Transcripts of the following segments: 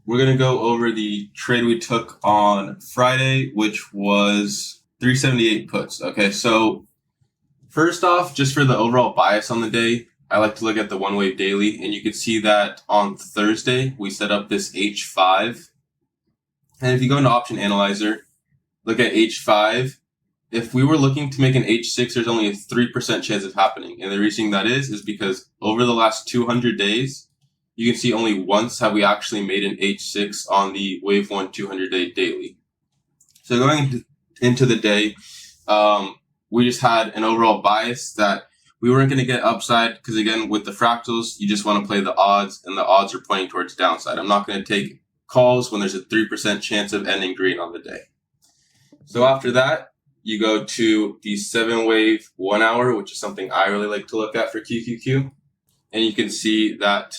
we're going to go over the trade we took on Friday, which was 378 puts. Okay, so first off, just for the overall bias on the day, I like to look at the one wave daily, and you can see that on Thursday, we set up this H5. And if you go into Option Analyzer, look at H5. If we were looking to make an H6, there's only a 3% chance of happening. And the reason that is because over the last 200 days, you can see only once have we actually made an H6 on the Wave 1 200-day daily. So going into the day, we just had an overall bias that we weren't going to get upside because, again, with the fractals, you just want to play the odds, and the odds are pointing towards downside. I'm not going to take calls when there's a 3% chance of ending green on the day. So after that, you go to the 7-wave 1 hour, which is something I really like to look at for QQQ. And you can see that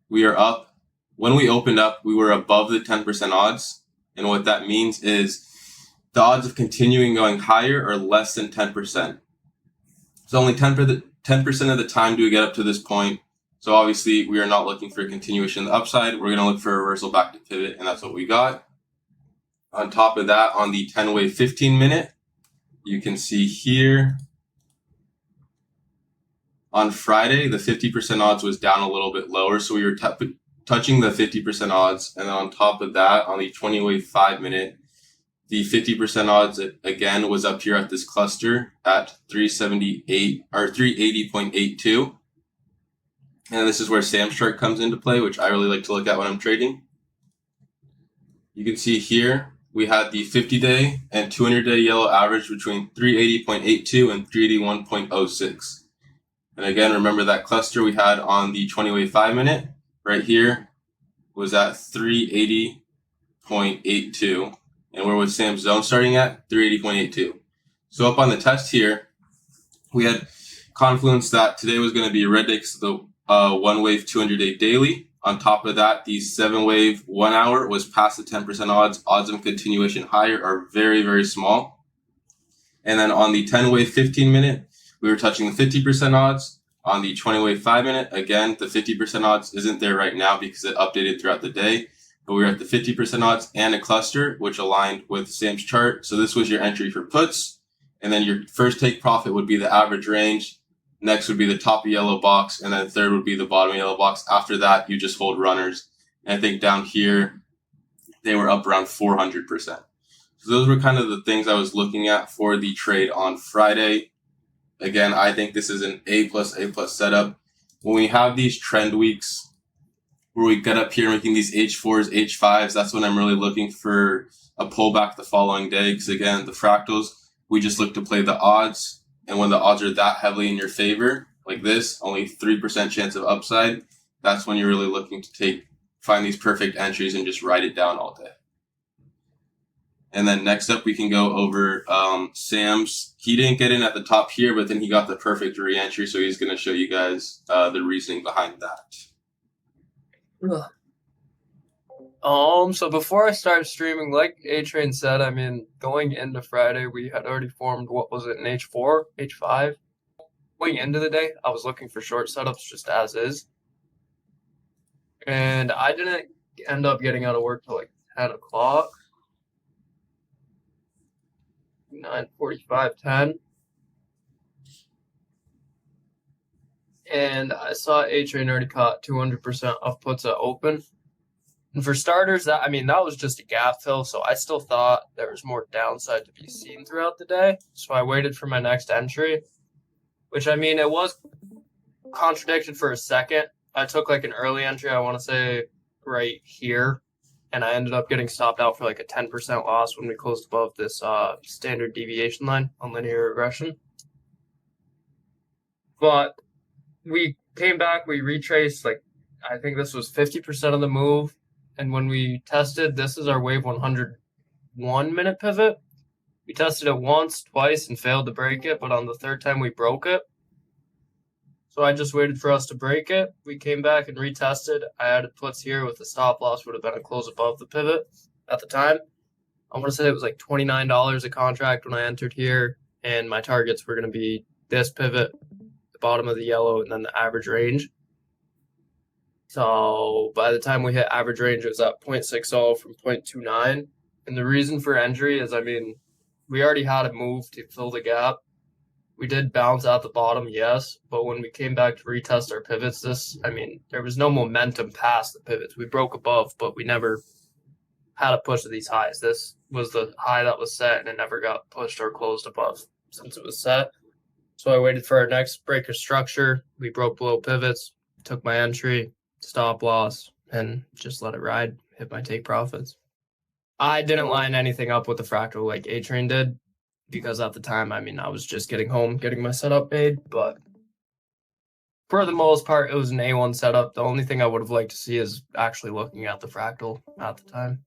we are up. When we opened up, we were above the 10% odds. And what that means is the odds of continuing going higher are less than 10%. So only 10% of the time do we get up to this point. So obviously, we are not looking for a continuation of the upside. We're going to look for a reversal back to pivot, and that's what we got. On top of that, on the 10-wave 15-minute, you can see here on Friday, the 50% odds was down a little bit lower, so we were touching the 50% odds. And then on top of that, on the 20-wave 5-minute, the 50% odds, again, was up here at this cluster at 378 or 380.82. And this is where Sam's chart comes into play, which I really like to look at when I'm trading. You can see here, we had the 50-day and 200-day yellow average between 380.82 and 381.06. And again, remember that cluster we had on the 20-wave 5-minute right here was at 380.82. And where was Sam's zone starting at? 380.82. So up on the test here, we had confluence that today was going to be a red day because of the 1-wave 200-day daily. On top of that, the 7-wave 1 hour was past the 10% odds. Odds of continuation higher are very, very small. And then on the 10-wave 15-minute, we were touching the 50% odds. On the 20-wave 5-minute, again, the 50% odds isn't there right now because it updated throughout the day. But we were at the 50% odds and a cluster, which aligned with Sam's chart. So this was your entry for puts. And then your first take profit would be the average range. Next would be the top of yellow box. And then third would be the bottom of yellow box. After that, you just hold runners. And I think down here, they were up around 400%. So those were kind of the things I was looking at for the trade on Friday. Again, I think this is an A+, A+ setup. When we have these trend weeks, where we get up here making these H4s, H5s, that's when I'm really looking for a pullback the following day. Because again, the fractals, we just look to play the odds. And when the odds are that heavily in your favor, like this, only 3% chance of upside, that's when you're really looking to find these perfect entries and just write it down all day. And then next up, we can go over Sam's. He didn't get in at the top here, but then he got the perfect re-entry. So he's going to show you guys the reasoning behind that. So before I started streaming, like A-Train said, I mean, going into Friday, we had already formed, what was it, an H4, H5? Going into the day, I was looking for short setups just as is. And I didn't end up getting out of work till like 10 o'clock. 9:45, 10. And I saw A-Train already caught 200% off puts at open. And for starters, that was just a gap fill, so I still thought there was more downside to be seen throughout the day. So I waited for my next entry, which, it was contradicted for a second. I took like an early entry, I want to say right here, and I ended up getting stopped out for like a 10% loss when we closed above this standard deviation line on linear regression. But we came back, we retraced, I think this was 50% of the move. And when we tested, this is our wave 101 minute pivot. We tested it once, twice, and failed to break it. But on the third time, we broke it. So I just waited for us to break it. We came back and retested. I added puts here with the stop loss would have been a close above the pivot at the time. I want to say it was like $29 a contract when I entered here. And my targets were going to be this pivot, the bottom of the yellow, and then the average range. So by the time we hit average range, it was at 0.60 from 0.29. And the reason for injury is, I mean, we already had a move to fill the gap. We did bounce out the bottom, yes, but when we came back to retest our pivots, there was no momentum past the pivots. We broke above, but we never had a push of these highs. This was the high that was set, and it never got pushed or closed above since it was set. So I waited for our next break of structure. We broke below pivots, took my entry, stop loss, and just let it ride, hit my take profits. I didn't line anything up with the fractal like A-Train did, because at the time, I was just getting home, getting my setup made, but for the most part, it was an A1 setup. The only thing I would have liked to see is actually looking at the fractal at the time.